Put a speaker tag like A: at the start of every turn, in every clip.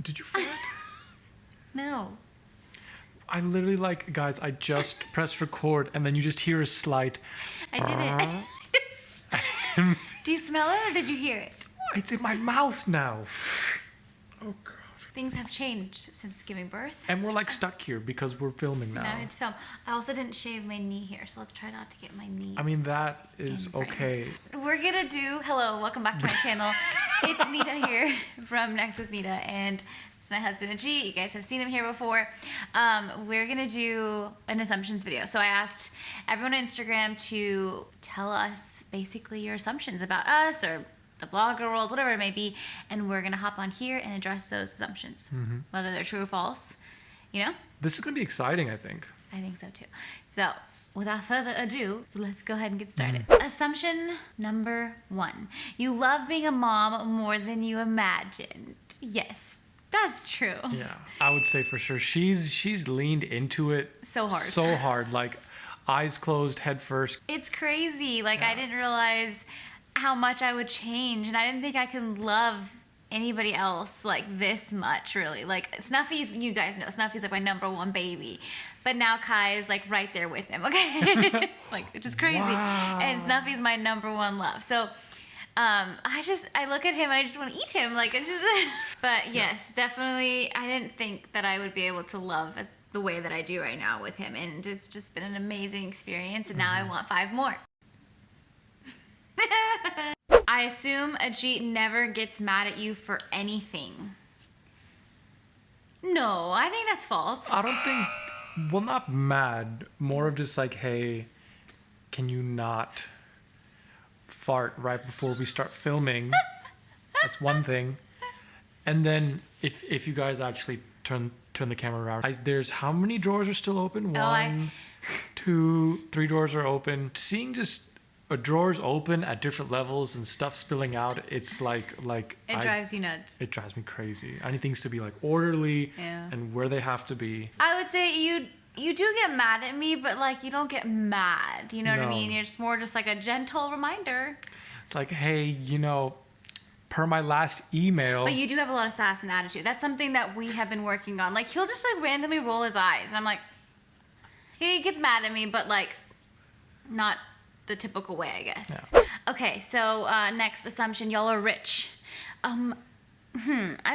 A: Did you fart?
B: No.
A: I literally guys, I just pressed record and then you just hear a slight.
B: I did it. Do you smell it or did you hear it?
A: It's in my mouth now. Oh God.
B: Things have changed since giving birth.
A: And we're stuck here because we're filming now.
B: No, it's film. I also didn't shave my knee here, so let's try not to get my knees.
A: I mean, that is okay.
B: We're gonna do, hello, welcome back to my channel. It's Nita here from Next with Nita, and it's my husband Ajeet. You guys have seen him here before. We're gonna do an assumptions video. So I asked everyone on Instagram to tell us basically your assumptions about us or the blogger world, whatever it may be, and we're gonna hop on here and address those assumptions, whether they're true or false. You know?
A: This is gonna be exciting, I think.
B: I think so too. So without further ado, so let's go ahead and get started. Assumption number 1: you love being a mom more than you imagined. Yes, that's true.
A: Yeah, I would say for sure. She's leaned into it
B: so hard.
A: So hard, eyes closed, head first.
B: It's crazy. I didn't realize how much I would change, and I didn't think I could love anybody else this much, really. Snuffy's, you guys know, Snuffy's my number 1 baby, but now Kai is right there with him, okay? It's just crazy.
A: Wow.
B: And Snuffy's my number 1 love. So I look at him and I just want to eat him. It's just but yes, definitely I didn't think that I would be able to love the way that I do right now with him, and it's just been an amazing experience, and now I want 5 more. I assume Ajeet never gets mad at you for anything. No, I think that's false.
A: I don't think, well, not mad, more of just hey, can you not fart right before we start filming? That's one thing. And then if you guys actually turn the camera around, there's how many drawers are still open? 1, 2, 3 doors are open. Seeing just drawers open at different levels and stuff spilling out, it's it
B: drives you nuts.
A: It drives me crazy. I need things to be orderly,
B: yeah,
A: and where they have to be.
B: I would say you do get mad at me, but you don't get mad. You know what I mean? You're just more just a gentle reminder. It's
A: hey, per my last email.
B: But you do have a lot of sass and attitude. That's something that we have been working on. He'll just randomly roll his eyes, and I'm he gets mad at me, but not the typical way, I guess.
A: Yeah.
B: Okay, so next assumption, y'all are rich. I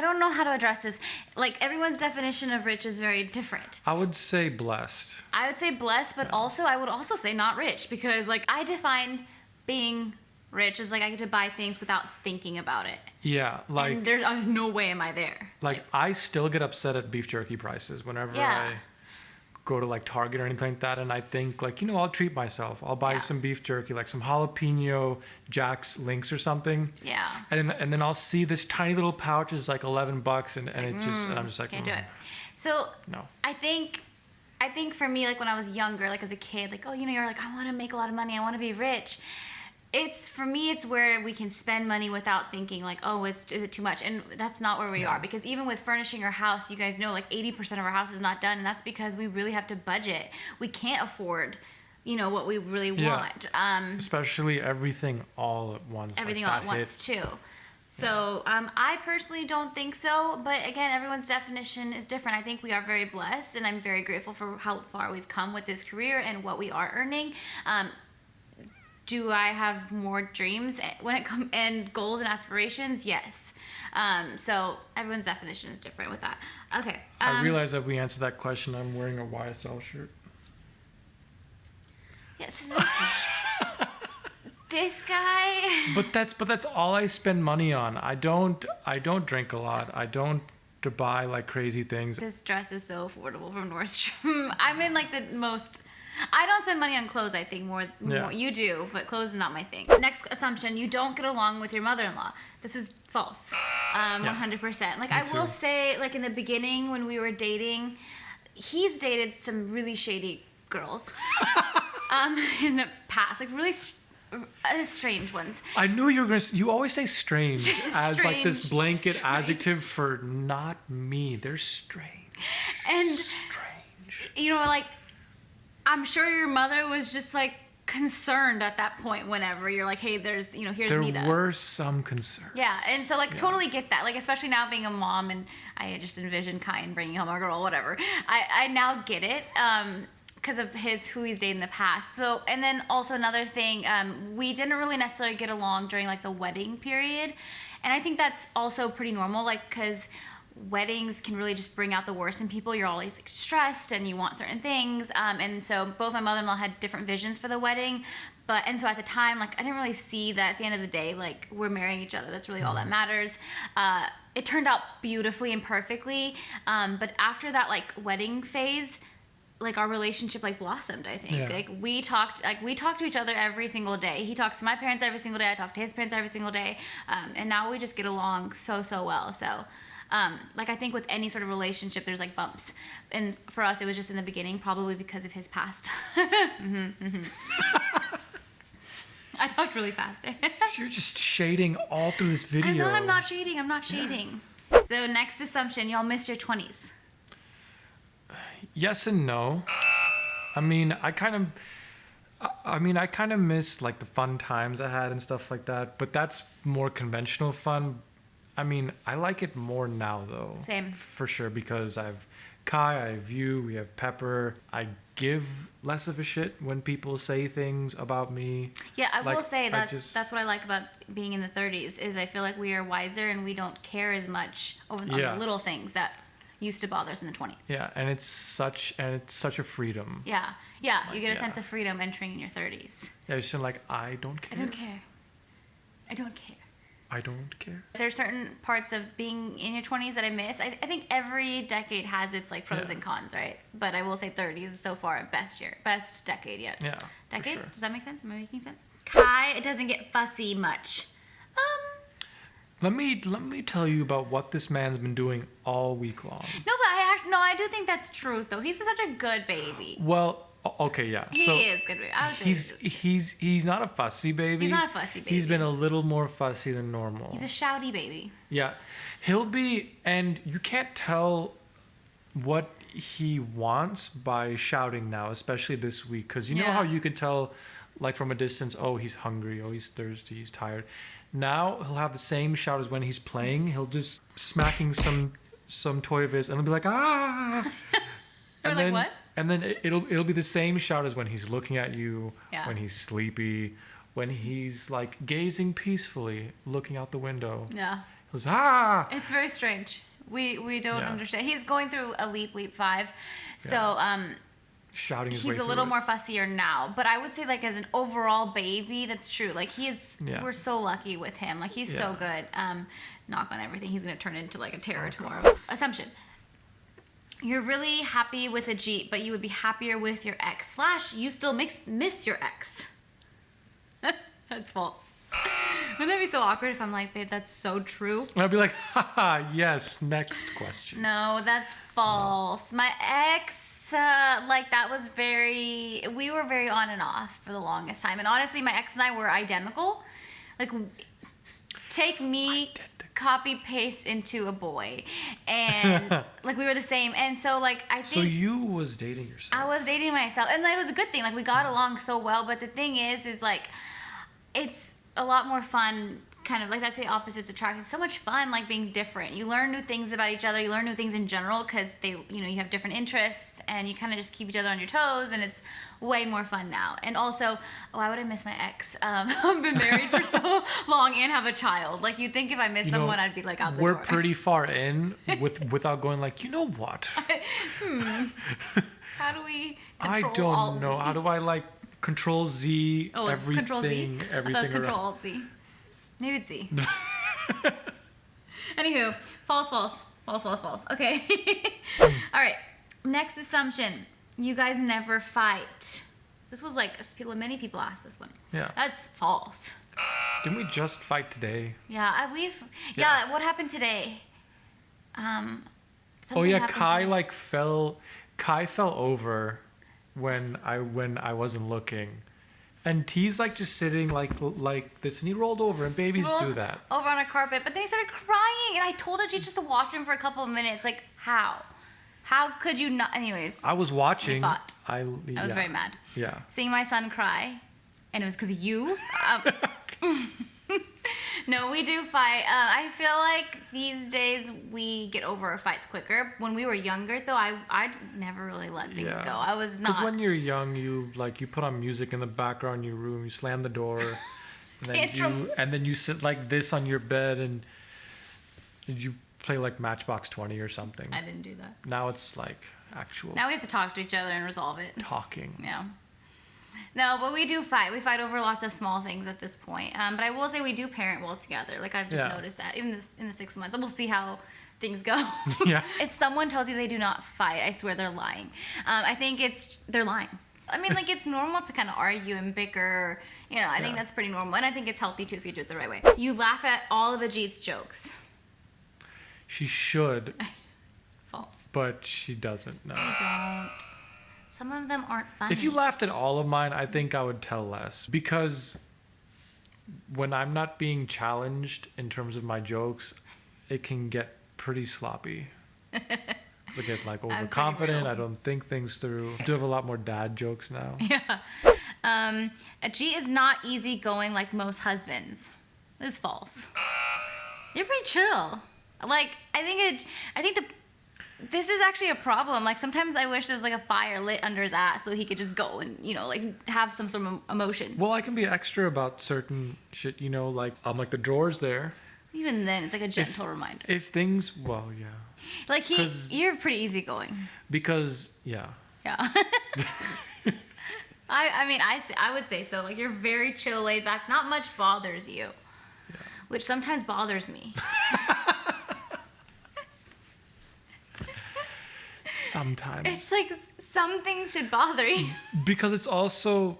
B: don't know how to address this. Everyone's definition of rich is very different.
A: I would say blessed.
B: I would say blessed, but also I would also say not rich, because I define being rich as I get to buy things without thinking about it.
A: Yeah,
B: and there's no way am I there.
A: I still get upset at beef jerky prices whenever I go to Target or anything like that, and I think I'll treat myself. I'll buy some beef jerky, some jalapeno Jack's Links or something.
B: Yeah.
A: And then I'll see this tiny little pouch is $11, and it just, and I'm just
B: can't do it. So
A: no.
B: I think for me, when I was younger, as a kid, you're I want to make a lot of money, I want to be rich. For me, it's where we can spend money without thinking oh, is it too much? And that's not where we are, because even with furnishing our house, you guys know 80% of our house is not done, and that's because we really have to budget. We can't afford, what we really want.
A: Especially everything all at once.
B: Everything all at once too. So I personally don't think so, but again, everyone's definition is different. I think we are very blessed, and I'm very grateful for how far we've come with this career and what we are earning. Do I have more dreams when it comes and goals and aspirations? Yes. So everyone's definition is different with that. Okay.
A: I realize that we answered that question. I'm wearing a YSL shirt.
B: Yes. Yeah, so this guy.
A: But that's all I spend money on. I don't drink a lot. I don't buy crazy things.
B: This dress is so affordable from Nordstrom. I'm in the most. I don't spend money on clothes, I think, more. You do, but clothes is not my thing. Next assumption, you don't get along with your mother-in-law. This is false. 100%. I will say, in the beginning when we were dating, he's dated some really shady girls in the past, really strange ones.
A: I knew you were going to... You always say strange as this blanket
B: strange
A: adjective for not me. They're strange.
B: And,
A: strange.
B: I'm sure your mother was just concerned at that point whenever you're like, hey, here's
A: There
B: Nita.
A: were some concerns.
B: Yeah, and so totally get that. Like, especially now being a mom, and I just envision Kai and bringing home a girl, whatever. I now get it because of who he's dated in the past. So, and then also another thing, we didn't really necessarily get along during like the wedding period, and I think that's also pretty normal, like because weddings can really just bring out the worst in people. You're always like, stressed and you want certain things, and so both my mother-in-law had different visions for the wedding, and so at the time, like, I didn't really see that at the end of the day, like, we're marrying each other, that's really all that matters. It turned out beautifully and perfectly, but after that like wedding phase, like our relationship like blossomed, I think. Like we talked to each other every single day. He talks to my parents every single day, I talk to his parents every single day, and now we just get along so well. So like, I think with any sort of relationship, there's like bumps. And for us, it was just in the beginning, probably because of his past. I talked really fast there.
A: You're just shading all through this video.
B: I'm not shading. So next assumption, y'all missed your 20s.
A: Yes and no. I mean, I kind of miss like the fun times I had and stuff like that, but that's more conventional fun. I mean, I like it more now though.
B: Same.
A: For sure, because I have Kai, I have you, we have Pepper. I give less of a shit when people say things about me. Yeah,
B: I will say that's what I like about being in the 30s, is I feel like we are wiser and we don't care as much over the little things that used to bother us in the 20s.
A: Yeah, and it's such a freedom.
B: Yeah, you get a sense of freedom entering in your 30s.
A: Yeah, it's just like, I don't care.
B: I don't care.
A: I don't care.
B: There's certain parts of being in your 20s that I miss. I think every decade has its like pros and cons, right? But I will say 30s is so far best decade yet.
A: Yeah.
B: Decade?
A: Sure.
B: Does that make sense? Am I making sense? Kai, it doesn't get fussy much.
A: Let me tell you about what this man's been doing all week long.
B: No, but I do think that's true though. He's such a good baby.
A: Well, okay, yeah.
B: He is good.
A: He's not a fussy baby.
B: He's not a fussy baby.
A: He's been a little more fussy than normal.
B: He's a shouty baby.
A: Yeah, he'll be, and you can't tell what he wants by shouting now, especially this week, because you know how you could tell, like from a distance, oh, he's hungry, oh, he's thirsty, he's tired. Now he'll have the same shout as when he's playing. He'll just smacking some toy of his, and he'll be like, ah.
B: And then, what?
A: And then it'll be the same shout as when he's looking at you, when he's sleepy, when he's like gazing peacefully, looking out the window.
B: Yeah.
A: He goes, ah.
B: It's very strange. We don't understand. He's going through a leap 5, so
A: shouting his way
B: he's a little more fussier now. But I would say, like, as an overall baby, that's true. Like, he is. We're so lucky with him. Like, he's so good. Knock on everything. He's gonna turn into like a terror tomorrow. God. Assumption. You're really happy with Ajeet, but you would be happier with your ex. / you still miss your ex. That's false. Wouldn't that be so awkward if I'm like, babe, that's so true?
A: And I'd be like, haha, yes, next question.
B: No, that's false. No. My ex, that was we were very on and off for the longest time. And honestly, my ex and I were identical. Like, take me, copy paste into a boy, and like we were the same. And so like I think.
A: So you was dating yourself.
B: I was dating myself, and it was a good thing. Like we got along so well. But the thing is like, it's a lot more fun. Kind of like that's the opposites attract. It's so much fun, like being different. You learn new things about each other. You learn new things in general because you have different interests, and you kind of just keep each other on your toes, and it's way more fun now. And also, why would I miss my ex? I've been married for so long and have a child. Like you'd think if I miss someone, I'd be like out the door.
A: We're pretty far in without going like, you know what?
B: How do we?
A: I don't know. How do I like Control Z everything?
B: Control Z.
A: Everything.
B: I thought it was Control Alt Z. Maybe it's Z. Anywho, false. Okay. All right. Next assumption. You guys never fight. This was like, many people asked this one.
A: Yeah.
B: That's false.
A: Didn't we just fight today?
B: Yeah, what happened today?
A: Kai fell over when I wasn't looking. And he's like just sitting like this, and he rolled over, and babies do that.
B: Over on a carpet, but then he started crying, and I told Ajeet just to watch him for a couple of minutes. Like, how? How could you not? Anyways.
A: I was watching.
B: We fought. I was very mad.
A: Yeah.
B: Seeing my son cry and it was because of you. No, we do fight. I feel like these days we get over our fights quicker. When we were younger, though, I never really let things go. I was not.
A: Because when you're young, you put on music in the background in your room, you slam the door, and then you sit like this on your bed, and you play like Matchbox 20 or something.
B: I didn't do that.
A: Now it's like actual.
B: Now we have to talk to each other and resolve it.
A: Talking.
B: Yeah. No, but we do fight. We fight over lots of small things at this point. But I will say we do parent well together. Like, I've just noticed that in the 6 months. And we'll see how things go.
A: Yeah.
B: If someone tells you they do not fight, I swear they're lying. I think they're lying. I mean, like, it's normal to kind of argue and bicker. You know, I think that's pretty normal. And I think it's healthy, too, if you do it the right way. You laugh at all of Ajeet's jokes.
A: She should.
B: False.
A: But she doesn't, no.
B: I don't. Some of them aren't funny.
A: If you laughed at all of mine, I think I would tell less. Because when I'm not being challenged in terms of my jokes, it can get pretty sloppy. I get like overconfident. I don't think things through. I do have a lot more dad jokes now.
B: Yeah. Ajeet is not easygoing like most husbands. This is false. You're pretty chill. Like, this is actually a problem. Like, sometimes I wish there was like a fire lit under his ass so he could just go and, you know, like have some sort of emotion.
A: Well, I can be extra about certain shit, you know, like I'm like the drawer's there.
B: Even then, it's like a gentle reminder.
A: If things, well, yeah.
B: Like you're pretty easygoing.
A: Because, yeah.
B: Yeah. I mean, I would say so. Like, you're very chill, laid back. Not much bothers you, which sometimes bothers me.
A: Sometimes.
B: It's like some things should bother you.
A: Because it's also,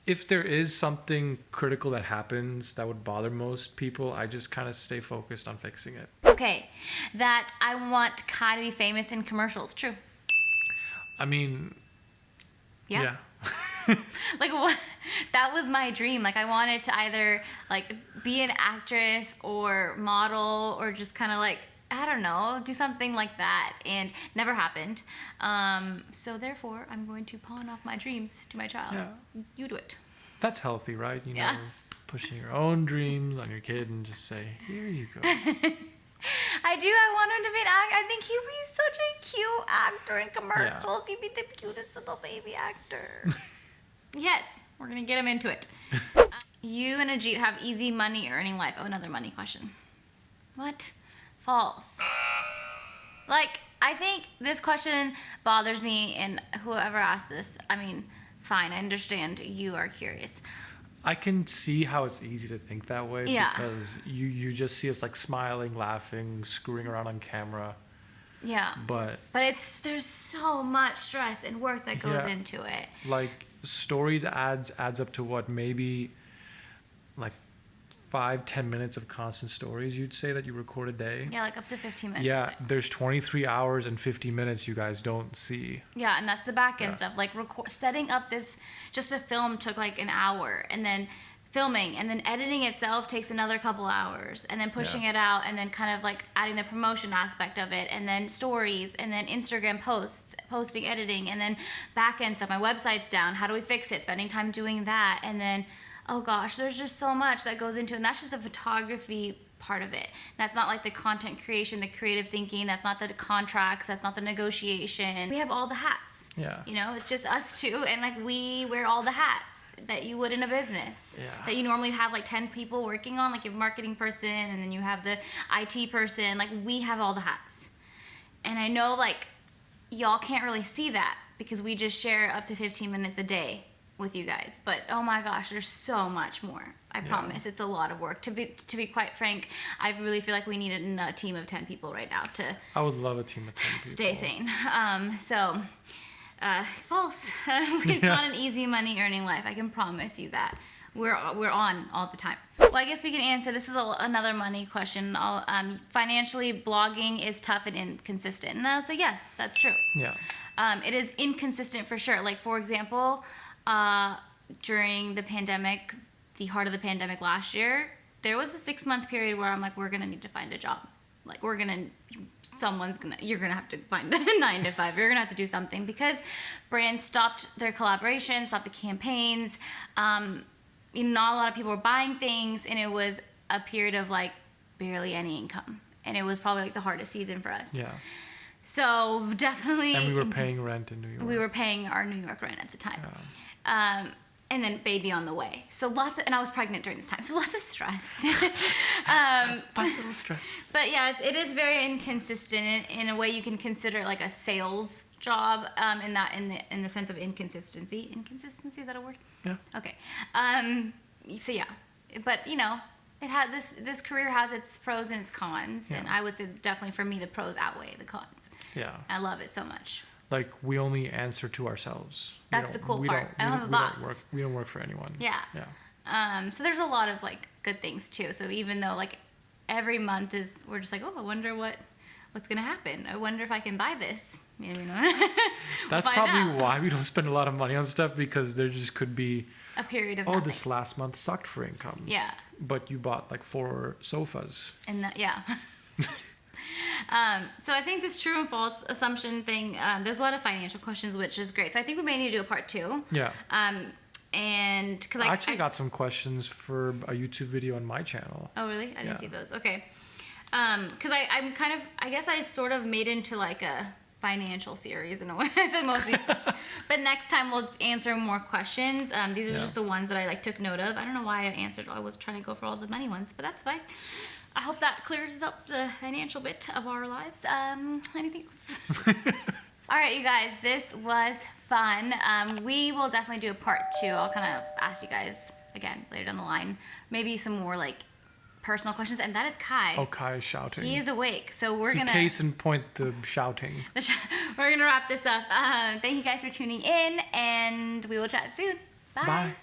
A: if there is something critical that happens that would bother most people, I just kind of stay focused on fixing it.
B: Okay, that I want Kai to be famous in commercials. True.
A: I mean, yeah.
B: Like, what? That was my dream. Like, I wanted to either like be an actress or model or just kind of like, I don't know, do something like that, and never happened. So therefore, I'm going to pawn off my dreams to my child.
A: Yeah.
B: You do it.
A: That's healthy, right? You know, pushing your own dreams on your kid and just say, here you go.
B: I do. I want him to be an actor. I think he'd be such a cute actor in commercials. He'd be the cutest little baby actor. Yes, we're going to get him into it. You and Ajeet have easy money earning life. Oh, another money question. What? False. Like, I think this question bothers me, and whoever asked this, I mean, fine, I understand you are curious.
A: I can see how it's easy to think that way because you just see us like smiling, laughing, screwing around on camera.
B: Yeah.
A: But
B: there's so much stress and work that goes into it.
A: Like, stories adds up to what, maybe like 5-10 minutes of constant stories, you'd say, that you record a day?
B: Yeah, like up to 15 minutes.
A: Yeah, there's 23 hours and 50 minutes you guys don't see.
B: Yeah, and that's the back end stuff. Like, setting up this, just a film took like an hour, and then filming, and then editing itself takes another couple hours, and then pushing it out, and then kind of like adding the promotion aspect of it, and then stories, and then Instagram posts, posting, editing, and then back end stuff. My website's down. How do we fix it? Spending time doing that, and then, oh gosh, there's just so much that goes into it. And that's just the photography part of it. That's not like the content creation, the creative thinking. That's not the contracts. That's not the negotiation. We have all the hats.
A: Yeah.
B: You know, it's just us two, and like we wear all the hats that you would in a business.
A: Yeah.
B: That you normally have like 10 people working on. Like, you have a marketing person, and then you have the IT person. Like, we have all the hats. And I know like y'all can't really see that because we just share up to 15 minutes a day with you guys, but oh my gosh, there's so much more. I promise, it's a lot of work. To be quite frank, I really feel like we need a team of 10 people right now to.
A: I would love a team of 10 people.
B: Stay sane. False. It's not an easy money earning life. I can promise you that. We're on all the time. Well, I guess we can answer. This is another money question. Financially, blogging is tough and inconsistent, and I'll say yes, that's true.
A: Yeah.
B: It is inconsistent for sure. Like, for example, during the pandemic, the heart of the pandemic last year, there was a 6-month period where I'm like, we're gonna need to find a job. Like, you're gonna have to find a 9 to 5. You're gonna have to do something, because brands stopped their collaborations, stopped the campaigns. not a lot of people were buying things, and it was a period of like barely any income, and it was probably like the hardest season for us.
A: Yeah.
B: So definitely.
A: And we were paying rent in New York.
B: We were paying our New York rent at the time.
A: Yeah.
B: And then baby on the way. So and I was pregnant during this time, so lots of stress.
A: Fun little stress.
B: But yeah, it is very inconsistent. In a way, you can consider it like a sales job. In the sense of inconsistency. Inconsistency, is that a word?
A: Yeah.
B: Okay. So yeah, but it had this career has its pros and its cons, and I would say definitely for me the pros outweigh the cons.
A: Yeah.
B: I love it so much.
A: Like, we only answer to ourselves.
B: That's the cool part. I don't have a boss.
A: We don't work for anyone.
B: Yeah.
A: Yeah.
B: So there's a lot of like good things too. So even though like every month we're just like, oh, I wonder what's gonna happen. I wonder if I can buy this. Maybe not.
A: That's probably why we don't spend a lot of money on stuff, because there just could be
B: a period of
A: nothing.
B: nothing.
A: This last month sucked for income.
B: Yeah.
A: But you bought like 4 sofas.
B: And yeah. So I think this true and false assumption thing, there's a lot of financial questions, which is great. So I think we may need to do a part 2.
A: Yeah.
B: And because
A: I actually got some questions for a YouTube video on my channel.
B: Oh, really? I didn't see those. Okay. Because I'm kind of, I guess I sort of made into like a financial series in a way for most of these questions. But next time we'll answer more questions. These are just the ones that I like took note of. I don't know why I was trying to go for all the money ones, but that's fine. I hope that clears up the financial bit of our lives. Anything else? All right, you guys, this was fun. We will definitely do a part 2. I'll kind of ask you guys again later down the line, maybe some more like personal questions. And that is Kai.
A: Oh, Kai is shouting.
B: He is awake, so we're gonna.
A: Case in point, the shouting.
B: We're gonna wrap this up. Thank you guys for tuning in, and we will chat soon. Bye.
A: Bye.